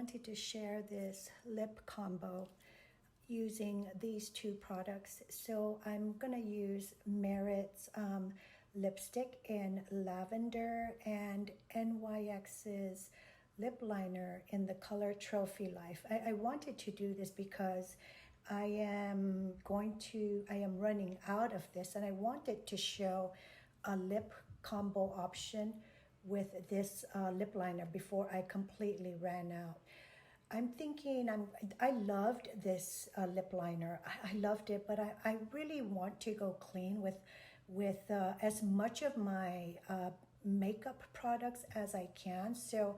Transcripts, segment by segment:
wanted to share this lip combo using these two products. So I'm gonna use Merit's lipstick in lavender and NYX's lip liner in the color Trophy Life. I wanted to do this because I am running out of this, and I wanted to show a lip combo option with this lip liner before I completely ran out. I'm thinking, I loved this lip liner. I loved it, but I really want to go clean with as much of my makeup products as I can. So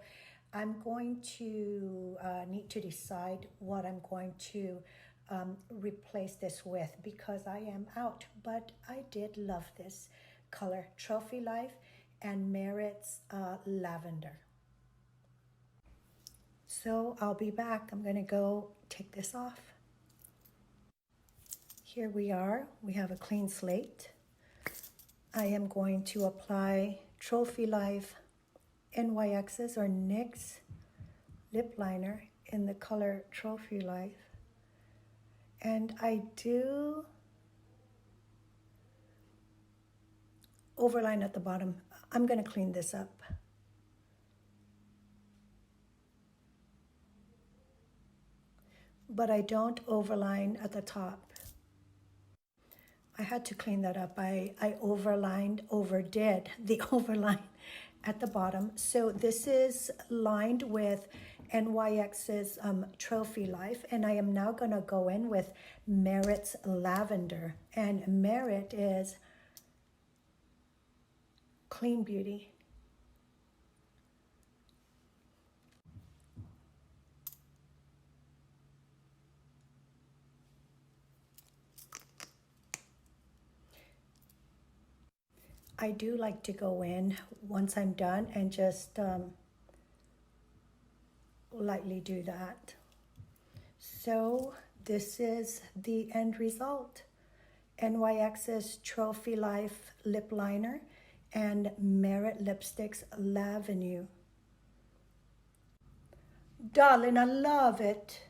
I'm going to need to decide what I'm going to replace this with, because I am out. But I did love this color, Trophy Life and Merit's lavender. So I'll be back. I'm gonna go take this off. Here we are. We have a clean slate. I am going to apply Trophy Life NYX's or NYX lip liner in the color Trophy Life. And I do overline at the bottom. I'm going to clean this up. But I don't overline at the top. I had to clean that up. I overdid the overline at the bottom. So this is lined with NYX's Trophy Life, and I am now going to go in with Merit's lavender. And Merit is Clean Beauty. I do like to go in once I'm done and just lightly do that. So this is the end result. NYX's Trophy Life lip liner and Merit Lipstick's L'Avenue. Darling, I love it.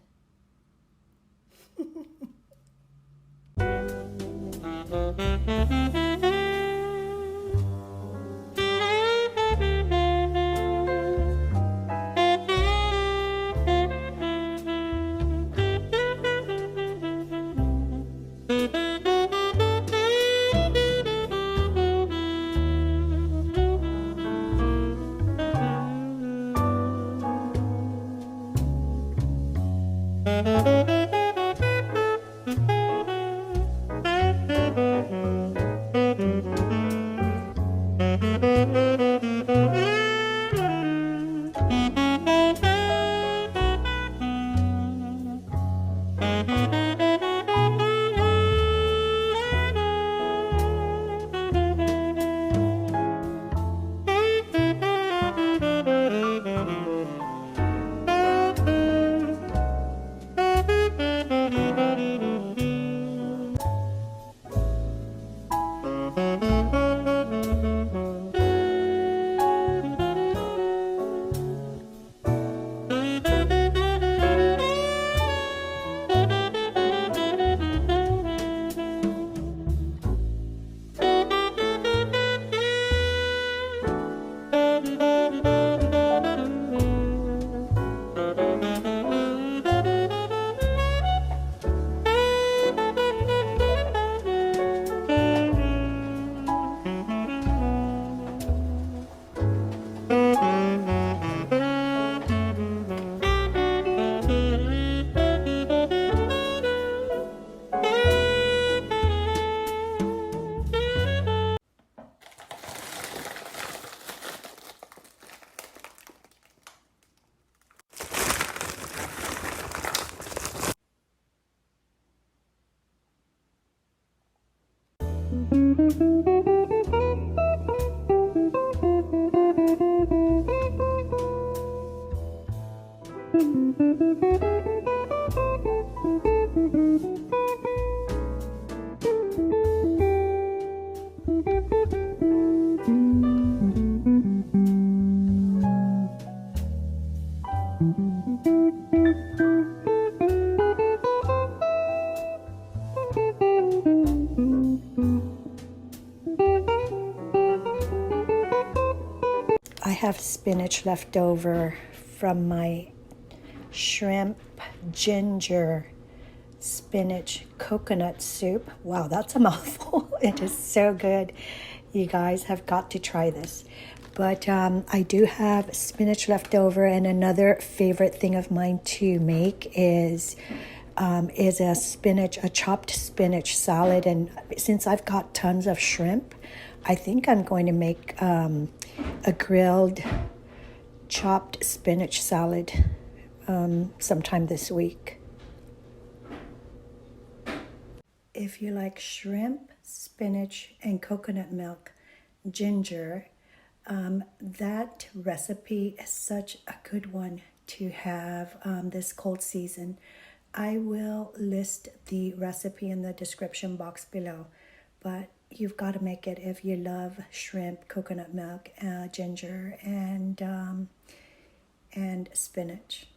I have spinach left over from my shrimp, ginger, spinach, coconut soup. Wow, that's a mouthful. It is so good. You guys have got to try this. But I do have spinach left over, and another favorite thing of mine to make is a chopped spinach salad. And since I've got tons of shrimp, I think I'm going to make a grilled chopped spinach salad sometime this week. If you like shrimp, spinach, and coconut milk, ginger, that recipe is such a good one to have this cold season. I will list the recipe in the description box below, but you've got to make it if you love shrimp, coconut milk, ginger, and spinach.